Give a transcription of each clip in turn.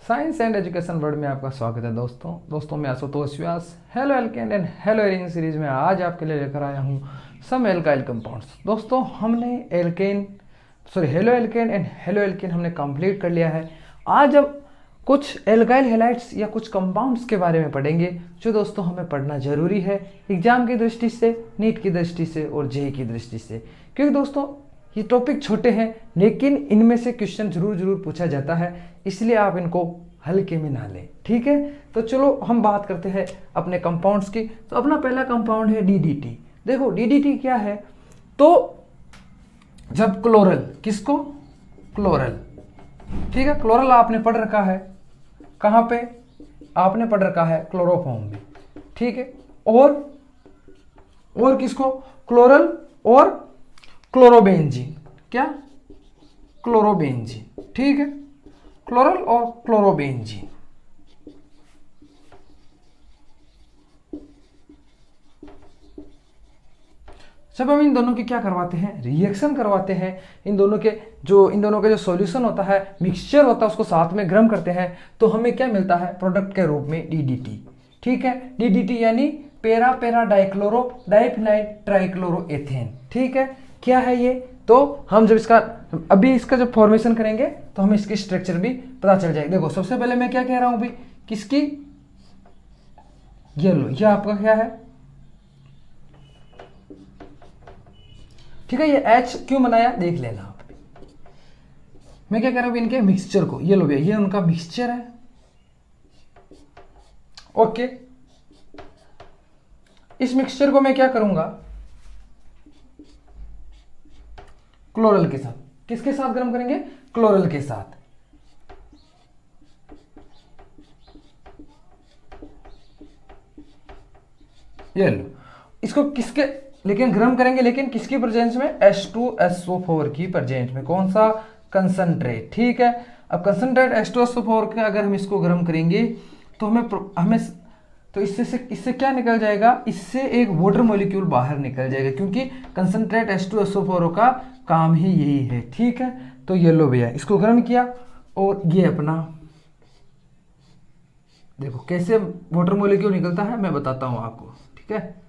Science and education world में आपका स्वागत है दोस्तों मैं Ashutosh Vyas hello alkane and hello arene series में आज आपके लिए लेकर आया हूँ सम एल्काइल कंपाउंड्स। दोस्तों हमने hello alkane and halo alkane हमने कंप्लीट कर लिया है। आज अब कुछ एल्काइल हैलाइड्स या कुछ कंपाउंड्स के बारे में पढ़ेंगे जो दोस्तों हमें पढ़ना जरूरी है एग्जाम की दृष्टि से, नीट की दृष्टि से और जेईई की दृष्टि से, क्योंकि दोस्तों ये टॉपिक छोटे हैं लेकिन इनमें से क्वेश्चन जरूर पूछा जाता है, इसलिए आप इनको हल्के में ना लें। ठीक है, तो चलो हम बात करते हैं अपने कंपाउंड्स की। तो अपना पहला कंपाउंड है डीडीटी। देखो डीडीटी क्या है, तो जब क्लोरल, किसको, क्लोरल, ठीक है, क्लोरल आपने पढ़ रखा है, कहाँ पे आपने पढ़ रखा है, क्लोरोफॉर्म में, ठीक है, और किसको, क्लोरल और क्लोरोबेंजीन, क्या, क्लोरोबेंजीन, ठीक है, क्लोरल और क्लोरोबेंजीन। जब हम इन दोनों की क्या करवाते हैं, रिएक्शन करवाते हैं, इन दोनों का जो सॉल्यूशन होता है, मिक्सचर होता है, उसको साथ में गर्म करते हैं, तो हमें क्या मिलता है प्रोडक्ट के रूप में डीडीटी। ठीक है, डीडीटी यानी पेरा पेरा डाइक्लोरो डाइफिनाइल ट्राइक्लोरोएथेन। ठीक है, क्या है ये, तो हम जब इसका जब फॉर्मेशन करेंगे तो हमें इसकी स्ट्रक्चर भी पता चल जाएगी। देखो सबसे पहले मैं क्या कह रहा हूं भाई, किसकी, येलो, ये आपका क्या है, ठीक है, ये H क्यों बनाया देख लेना आप। मैं क्या कह रहा हूं इनके मिक्सचर को, ये लो भैया, ये उनका मिक्सचर है। ओके, इस मिक्सचर को मैं क्या करूंगा, क्लोरल के साथ, किसके साथ गर्म करेंगे, क्लोरल के साथ। ये लो, इसको किसके लेकिन गर्म करेंगे, लेकिन किसकी प्रेजेंस में, H2SO4 की प्रेजेंस में। कौन सा, कंसंट्रेट। ठीक है, अब कंसंट्रेट H2SO4 का अगर हम इसको गर्म करेंगे तो हमें तो इससे क्या निकल जाएगा, इससे एक वाटर मॉलिक्यूल बाहर निकल जाएगा, क्योंकि कंसंट्रेट H2SO4 का काम ही यही है। ठीक है, तो ये लो भैया, इसको गर्म किया और ये अपना, देखो कैसे वाटर मॉलिक्यूल निकलता है, मैं बताता हूं आपको। ठीक है,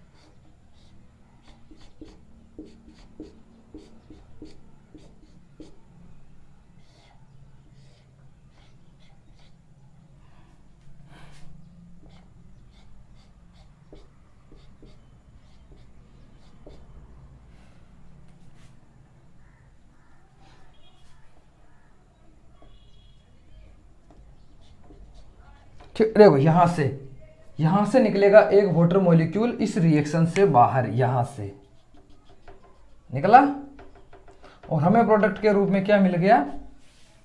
देखो यहां से निकलेगा एक वाटर मॉलिक्यूल इस रिएक्शन से बाहर, यहां से निकला और हमें प्रोडक्ट के रूप में क्या मिल गया,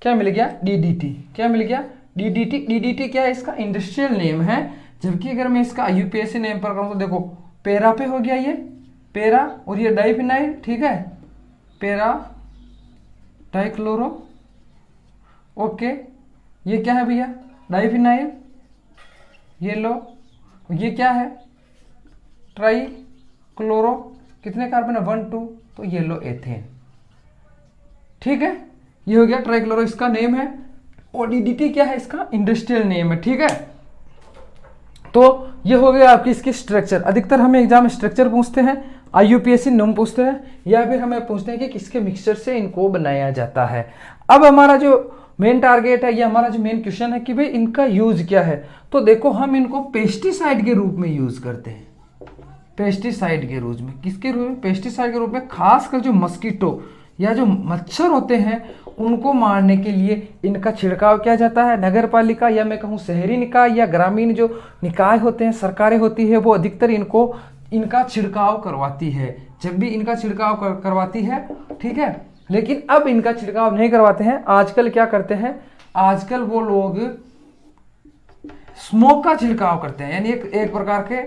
डीडीटी। क्या मिल गया, डीडीटी। डीडीटी क्या है, इसका इंडस्ट्रियल नेम है, जबकि अगर मैं इसका आईयूपीएसी नेम पर करूं तो देखो पेरा पे हो गया, ये पेरा, और ये डाइफिनाइल, ठीक है, पेरा डाइक्लोरो। ओके, ये क्या है भैया, डाइफिनाइल, ये लो, ये क्या है, ट्राई क्लोरो, कितने कार्बन है, 1 2, तो ये लो एथेन। ठीक है, ये हो गया ट्राइक्लोरो, इसका नेम है, और डीडीटी क्या है, इसका इंडस्ट्रियल नेम है। ठीक है, तो ये हो गया आपकी इसकी स्ट्रक्चर। अधिकतर हमें एग्जाम स्ट्रक्चर पूछते हैं, आईयूपीएसी नाम पूछते हैं, या फिर हमें पूछते हैं कि किसके मिक्सचर से इनको बनाया जाता है। अब हमारा जो मेन टारगेट है, ये हमारा जो मेन क्वेश्चन है कि भाई इनका यूज क्या है, तो देखो हम इनको पेस्टिसाइड के रूप में यूज करते हैं, पेस्टिसाइड के रूप में, किसके रूप में, पेस्टिसाइड के रूप में, खासकर जो मस्कीटो या जो मच्छर होते हैं उनको मारने के लिए इनका छिड़काव किया जाता है। नगर पालिका या मैं कहूँ शहरी निकाय या ग्रामीण जो निकाय होते हैं, सरकारें होती है, वो अधिकतर इनका छिड़काव करवाती है, जब भी इनका छिड़काव करवाती है। ठीक है, लेकिन अब इनका छिड़काव नहीं करवाते हैं, आजकल क्या करते हैं, आजकल वो लोग स्मोक का छिड़काव करते हैं, यानी एक प्रकार के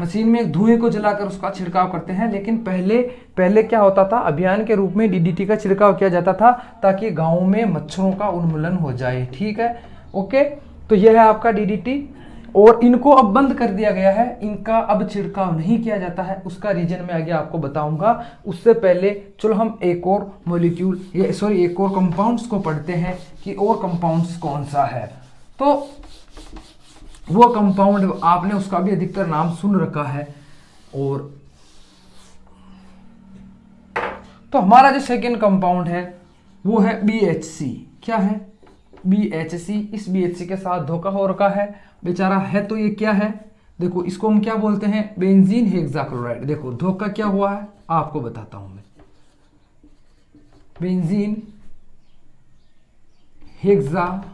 मशीन में एक धुएं को जलाकर उसका छिड़काव करते हैं। लेकिन पहले क्या होता था, अभियान के रूप में डीडीटी का छिड़काव किया जाता था ताकि गांव में मच्छरों का उन्मूलन हो जाए। ठीक है, ओके, तो यह है आपका डीडीटी, और इनको अब बंद कर दिया गया है, इनका अब छिड़काव नहीं किया जाता है। उसका रीजन मैं आगे आपको बताऊंगा। उससे पहले चलो हम एक और मॉलिक्यूल एक और कंपाउंड्स को पढ़ते हैं कि और कंपाउंड्स कौन सा है। तो वो कंपाउंड आपने उसका भी अधिकतर नाम सुन रखा है। और तो हमारा जो सेकेंड कंपाउंड है वो है BHC। क्या है? BHC। इस BHC के साथ धोखा हो रखा है बेचारा है। तो ये क्या है? देखो इसको हम क्या बोलते हैं? Benzene hexachloride. देखो धोखा क्या हुआ है आपको बताता हूं मैं। बेंजीन हेक्साक्लोराइड,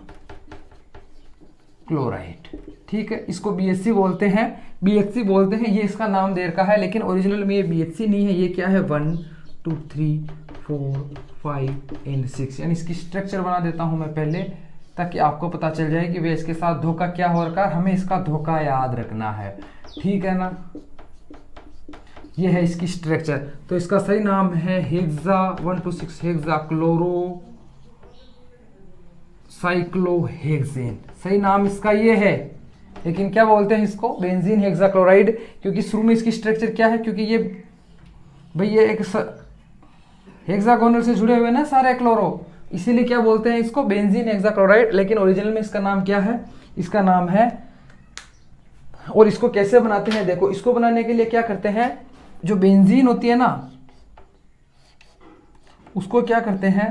ठीक है, इसको BHC बोलते हैं। BHC बोलते हैं, ये इसका नाम दे रखा है, लेकिन ओरिजिनल में ये BHC नहीं है। ये क्या है? 1 2 3 4 5 एंड 6। यानी इसकी स्ट्रक्चर बना देता हूं मैं पहले, ताकि आपको पता चल जाए कि वे इसके साथ धोखा क्या हो रखा है। हमें इसका धोखा याद रखना है, ठीक है ना। ये है इसकी स्ट्रक्चर। तो इसका सही नाम है हेक्सा 1 2 6 हेक्साक्लोरो साइक्लोहेक्सेन। सही नाम इसका ये है, लेकिन क्या बोलते हैं इसको? Benzene hexachloride. क्योंकि शुरू में इसकी स्ट्रक्चर क्या है? क्योंकि ये भाई ये एक हेक्सागोनल से जुड़े हुए ना सारे क्लोरो, इसीलिए क्या बोलते हैं इसको? Benzene hexachloride. लेकिन ओरिजिनल में इसका नाम क्या है? इसका नाम है, और इसको कैसे बनाते हैं? देखो इसको बनाने के लिए क्या करते हैं, जो बेंजीन होती है ना उसको क्या करते हैं?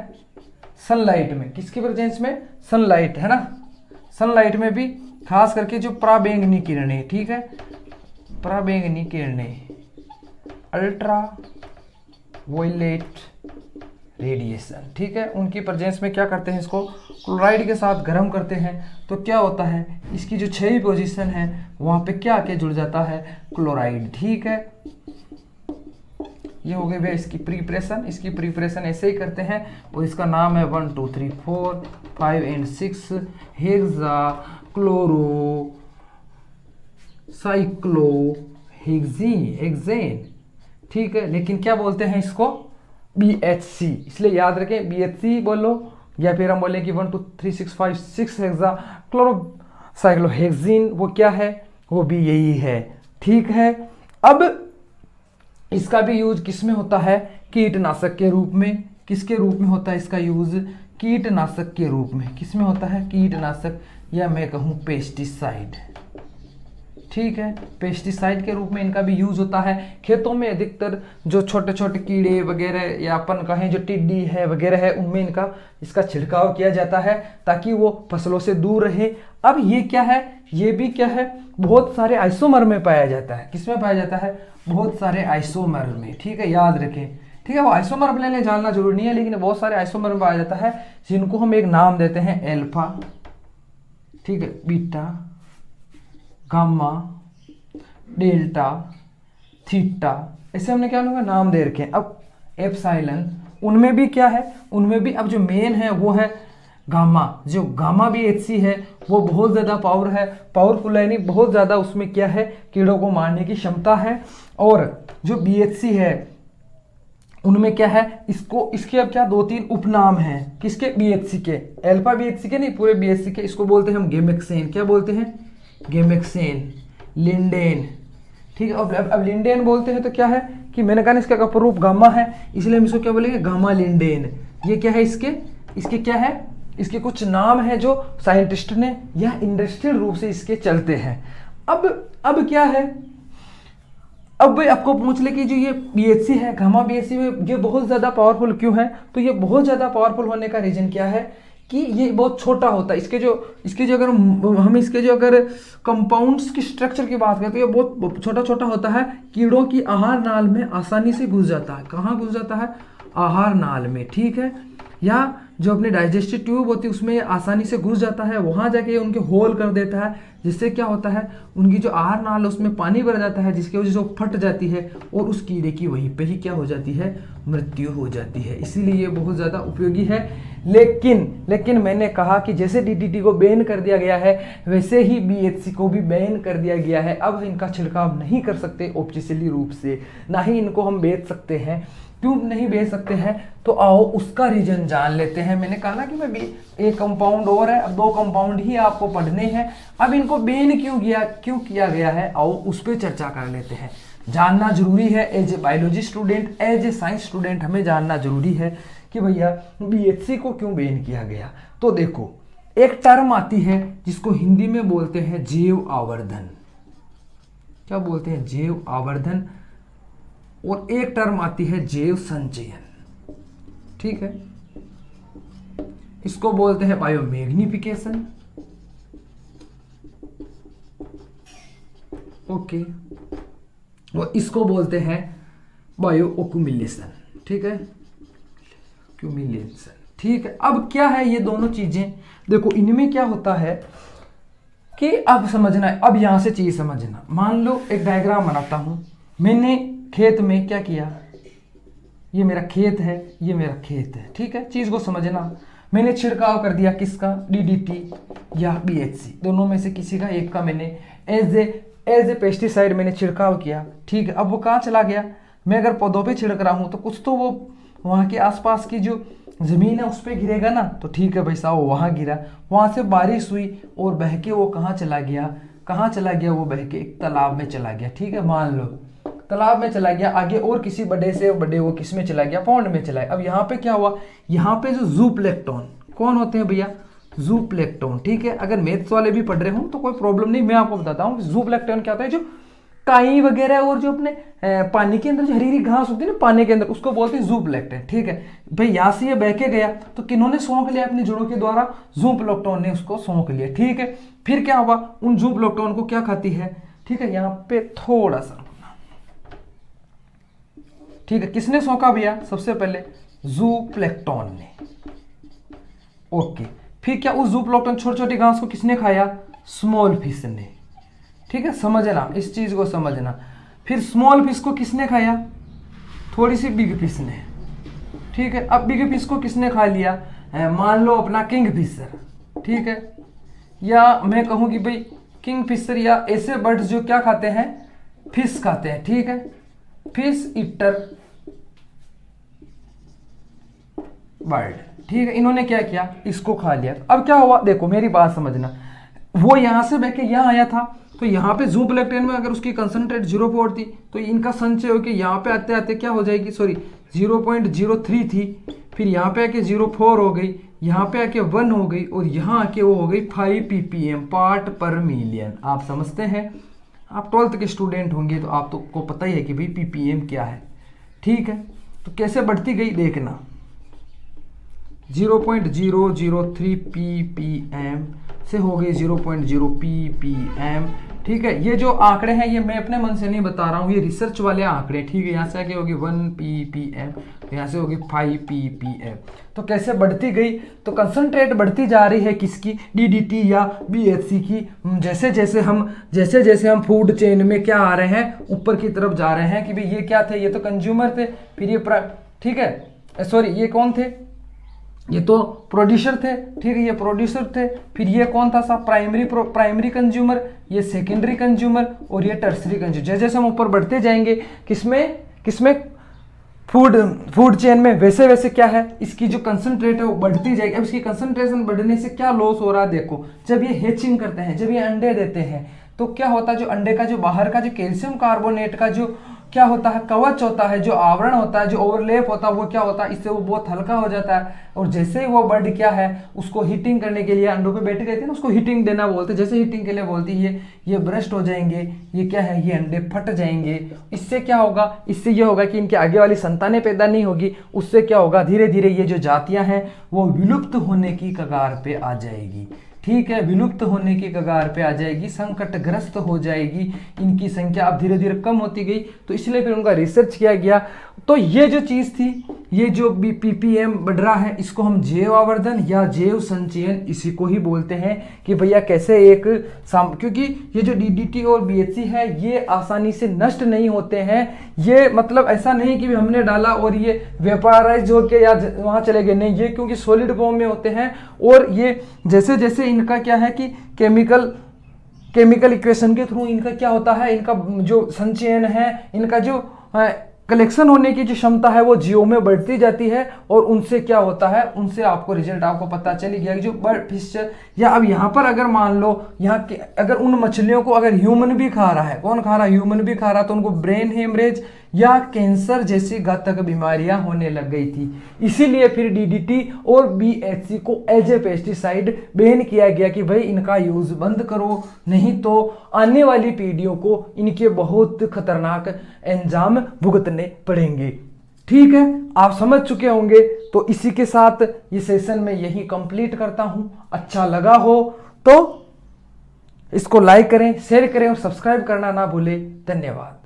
सनलाइट में, किसकी प्रेजेंस में? सनलाइट, है ना। सनलाइट में भी खास करके जो पराबैंगनी किरणें, ठीक है, पराबैंगनी किरणें, अल्ट्रा वायलेट रेडिएशन, ठीक है, उनकी प्रेजेंस में क्या करते हैं? इसको क्लोराइड के साथ गर्म करते हैं। तो क्या होता है? इसकी जो 6वीं पोजीशन है वहां पे क्या आके जुड़ जाता है? क्लोराइड, ठीक है। ये हो गई भैया इसकी प्रिपरेशन। इसकी प्रिपरेशन ऐसे ही करते हैं, और इसका नाम है 1 2 3 4 5 एंड 6 हेक्सा क्लोरो साइक्लोहेक्सेन, ठीक है। लेकिन क्या बोलते हैं इसको? BHC। इसलिए याद रखें BHC बोलो, या फिर हम बोलें कि 1 2 3 6 5 6 हेक्सा क्लोरो साइक्लोहेक्सेन। वो क्या है? वो भी यही है, ठीक है। अब इसका भी यूज किस में होता है? कीटनाशक के रूप में। किसके रूप में होता है इसका यूज? कीटनाशक के रूप में। किस में होता है? कीटनाशक, या मैं कहूँ पेस्टिसाइड, ठीक है। पेस्टिसाइड के रूप में इनका भी यूज होता है। खेतों में अधिकतर जो छोटे छोटे कीड़े वगैरह, या अपन कहें जो टिड्डी है वगैरह है, उनमें इसका छिड़काव किया जाता है ताकि वो फसलों से दूर रहे। अब ये क्या है? ये भी क्या है? बहुत सारे आइसोमर में पाया जाता है। किसमें पाया जाता है? बहुत सारे आइसोमर में, ठीक है, याद रखें, ठीक है। वो आइसोमर अपने लिए जानना जरूरी नहीं है, लेकिन बहुत सारे आइसोमर में पाया जाता है, जिनको हम एक नाम देते हैं एल्फा, ठीक है, बीटा, गामा, डेल्टा, थीटा, ऐसे हमने क्या नाम दे रखे हैं। अब एप्सिलॉन, उनमें भी क्या है? उनमें भी अब जो मेन है वो है गामा। जो गामा BHC है वो बहुत ज़्यादा पावरफुल है, यानी बहुत ज़्यादा उसमें क्या है? कीड़ों को मारने की क्षमता है। और जो BHC है उनमें क्या है? इसके अब क्या 2-3 उपनाम हैं। किसके? BHC के, अल्फा BHC के नहीं, पूरे BHC के। इसको बोलते हैं हम गेमेक्सेन। क्या बोलते हैं? गेमेक्सेन, लिंडेन, ठीक है। अब लिंडेन बोलते हैं तो क्या है कि मैंने कहा इसका अपरूप गामा है, इसलिए हम इसको क्या बोलेंगे? Gamma lindane. ये क्या है? इसके क्या है? इसके कुछ नाम है जो साइंटिस्ट ने या इंडस्ट्रियल रूप से इसके चलते हैं। अब क्या है? अब भाई आपको पूछ ले कि जो ये BHC है, गामा BHC में ये बहुत ज़्यादा पावरफुल क्यों है? तो ये बहुत ज़्यादा पावरफुल होने का रीज़न क्या है कि ये बहुत छोटा होता है। इसके जो अगर कंपाउंड्स की स्ट्रक्चर की बात करें तो ये बहुत छोटा छोटा होता है। कीड़ों की आहार नाल में आसानी से घुस जाता है। कहाँ घुस जाता है? आहार नाल में, ठीक है। या जो अपने डाइजेस्टिव ट्यूब होती है उसमें आसानी से घुस जाता है, वहाँ जाके उनके होल कर देता है, जिससे क्या होता है? उनकी जो आहार नाल है उसमें पानी भर जाता है, जिसकी वजह से वो फट जाती है, और उस कीड़े की वहीं पे ही क्या हो जाती है? मृत्यु हो जाती है। इसीलिए ये बहुत ज़्यादा उपयोगी है। लेकिन मैंने कहा कि जैसे DDT को बैन कर दिया गया है, वैसे ही BHC को भी बैन कर दिया गया है। अब इनका छिड़काव नहीं कर सकते ऑफिशियली रूप से, ना ही इनको हम बेच सकते हैं। क्यों नहीं बेच सकते हैं? तो आओ उसका रीजन जान लेते हैं। मैंने कहा ना कि मैं एक कंपाउंड और है, अब 2 कंपाउंड ही आपको पढ़ने हैं। अब इनको बैन क्यों किया गया है, आओ उस पर चर्चा कर लेते हैं। जानना जरूरी है as a biology student, as a science student हमें जानना जरूरी है कि भैया BHC को क्यों बैन किया गया। तो देखो एक टर्म आती है जिसको हिंदी में बोलते हैं जैव आवर्धन। क्या बोलते हैं? जैव आवर्धन। और एक टर्म आती है जैव संचयन। ठीक है, इसको बोलते हैं बायोमैग्निफिकेशन। ओके, और इसको बोलते हैं बायो एक्यूमुलेशन। ठीक है, एक्यूमुलेशन। ठीक है, अब क्या है ये दोनों चीजें, देखो इनमें क्या होता है कि अब समझना है, अब यहां से चीज समझना। मान लो एक डायग्राम बनाता हूं, मैंने खेत में क्या किया, ये मेरा खेत है, ये मेरा खेत है। ठीक है, चीज को समझना। मैंने छिड़काव कर दिया किसका? डीडीटी या बीएचसी, दोनों में से किसी का एक का मैंने एज ए पेस्टिसाइड मैंने छिड़काव किया। ठीक है, अब वो कहाँ चला गया? मैं अगर पौधों पे छिड़क रहा हूँ तो कुछ तो वो वहाँ के आसपास की जो ज़मीन है उस पर गिरेगा ना, तो ठीक है भाई साहब, वो वहाँ गिरा, वहाँ से बारिश हुई और बह के वो कहाँ चला गया? कहाँ चला गया? वो बह के एक तालाब में चला गया। ठीक है, मान लो तालाब में चला गया, आगे और किसी बड़े से बड़े वो किस में चला गया? पौंड में चला गया। अब यहाँ पे क्या हुआ? यहाँ पे जो जूप्लेक्टोन, कौन होते हैं भैया? जूप्लेक्टोन। ठीक है, अगर मैथ्स वाले भी पढ़ रहे हो तो कोई प्रॉब्लम नहीं, मैं आपको बताता हूँ। जूप्लेक्टोन क्या होता है? जो काई वगैरह और जो अपने पानी के अंदर जो हरी हरी घास होती है ना पानी के अंदर, उसको बोलते हैं जूप्लेक्टन। ठीक है भाई, यहाँ से ये बह के गया तो किन्होंने सोख लिया अपनी जड़ों के द्वारा? जूप्लेक्टोन ने उसको सोख लिया। ठीक है, फिर क्या हुआ? उन जूप्लेक्टोन को क्या खाती है? ठीक है, यहाँ पे थोड़ा सा, ठीक है, किसने सोखा भैया? सबसे पहले जूप्लेक्टोन ने। ओके, फिर क्या उस जूप्लेक्टोन छोटी छोटी घास को किसने खाया? स्मॉल फिश ने। ठीक है, समझना, इस चीज को समझना। फिर स्मॉल फिश को किसने खाया? थोड़ी सी बिग फिश ने। ठीक है, अब बिग फिश को किसने खा लिया? मान लो अपना किंग फिशर। ठीक है, या मैं कहूँ कि भाई किंग फिशर या ऐसे बर्ड्स जो क्या खाते हैं? फिश खाते हैं। ठीक है, फिश ईटर बर्ड। ठीक है, इन्होंने क्या किया? इसको खा लिया। अब क्या हुआ? देखो मेरी बात समझना, वो यहां से बह के यहां आया था, तो यहाँ पे जूप्लेक्टन में अगर उसकी कंसंट्रेट 0.4 थी तो इनका संचय होकर यहाँ पे आते आते क्या हो जाएगी? सॉरी 0.03 थी, फिर यहाँ पे आके 0.4 हो गई, यहाँ पे आके 1 हो गई, और यहाँ आके वो हो गई 5 ppm पार्ट पर मिलियन। आप समझते हैं? आप 12th के स्टूडेंट होंगे तो आप तो को पता ही है कि भाई ppm क्या है। ठीक है, तो कैसे बढ़ती गई देखना, 0.003 ppm से हो गई 0.0 ppm। ठीक है, ये जो आंकड़े हैं ये मैं अपने मन से नहीं बता रहा हूँ, ये रिसर्च वाले आंकड़े। ठीक है, यहाँ से आगे होगी 1 ppm, यहाँ से होगी 5 ppm। तो कैसे बढ़ती गई? तो कंसंट्रेट बढ़ती जा रही है किसकी? डीडीटी या बीएचसी की। जैसे जैसे हम फूड चेन में क्या आ रहे हैं? ऊपर की तरफ जा रहे हैं कि भाई ये क्या थे? ये तो कंज्यूमर थे, फिर ये ठीक है, सॉरी ये कौन थे? ये तो प्रोड्यूसर थे। ठीक है, ये प्रोड्यूसर थे, फिर ये कौन था साहब? प्राइमरी कंज्यूमर, ये सेकेंडरी कंज्यूमर, और ये टर्सरी कंज्यूमर। जैसे जैसे हम ऊपर बढ़ते जाएंगे किसमें फूड चेन में, वैसे वैसे क्या है? इसकी जो कंसंट्रेट है वो बढ़ती जाएगी। अब इसकी कंसंट्रेशन बढ़ने से क्या लॉस हो रहा है? देखो, जब ये हैचिंग करते हैं, जब ये अंडे देते हैं, तो क्या होता है? जो अंडे का जो बाहर का जो कैल्शियम कार्बोनेट का जो क्या होता है? कवच होता है, जो आवरण होता है, जो ओवरलेप होता है, वो क्या होता है? इससे वो बहुत हल्का हो जाता है। और जैसे ही वो बर्ड क्या है, उसको हीटिंग करने के लिए अंडों पे बैठे रहते हैं ना, उसको हीटिंग देना बोलते हैं। जैसे हीटिंग के लिए बोलती है ये ब्रस्ट हो जाएंगे, ये क्या है? ये अंडे फट जाएंगे। इससे क्या होगा? इससे ये होगा कि इनके आगे वाली संतानें पैदा नहीं होगी। उससे क्या होगा? धीरे धीरे ये जो जातियां हैं वो विलुप्त होने की कगार पे आ जाएगी। ठीक है, विलुप्त होने की कगार पे आ जाएगी, संकटग्रस्त हो जाएगी, इनकी संख्या अब धीरे धीरे कम होती गई। तो इसलिए फिर उनका रिसर्च किया गया। तो ये जो चीज़ थी, ये जो भी ppm बढ़ रहा है, इसको हम जैव आवर्धन या जैव संचयन इसी को ही बोलते हैं कि भैया कैसे क्योंकि ये जो डीडीटी और बीएचसी है ये आसानी से नष्ट नहीं होते हैं। ये मतलब ऐसा नहीं कि हमने डाला और ये वेपाराइज होके या वहाँ चले गए, नहीं, ये क्योंकि सॉलिड फॉर्म में होते हैं। और ये जैसे जैसे इनका क्या है कि केमिकल इक्वेशन के थ्रू इनका क्या होता है? इनका जो संचयन है, इनका जो कलेक्शन होने की जो क्षमता है वो जीव में बढ़ती जाती है। और उनसे क्या होता है? उनसे आपको रिजल्ट आपको पता चली गया कि जो बर्ड फिश, या अब यहाँ पर अगर मान लो यहाँ के अगर उन मछलियों को अगर ह्यूमन भी खा रहा है, कौन खा रहा है? ह्यूमन भी खा रहा है, तो उनको ब्रेन हेमरेज या कैंसर जैसी घातक बीमारियां होने लग गई थी। इसीलिए फिर डीडीटी और बीएचसी को एज ए पेस्टिसाइड बैन किया गया कि भाई इनका यूज बंद करो, नहीं तो आने वाली पीढ़ियों को इनके बहुत खतरनाक अंजाम भुगतने पड़ेंगे। ठीक है, आप समझ चुके होंगे। तो इसी के साथ ये सेशन मैं यही कंप्लीट करता हूं। अच्छा लगा हो तो इसको लाइक करें, शेयर करें और सब्सक्राइब करना ना भूलें। धन्यवाद।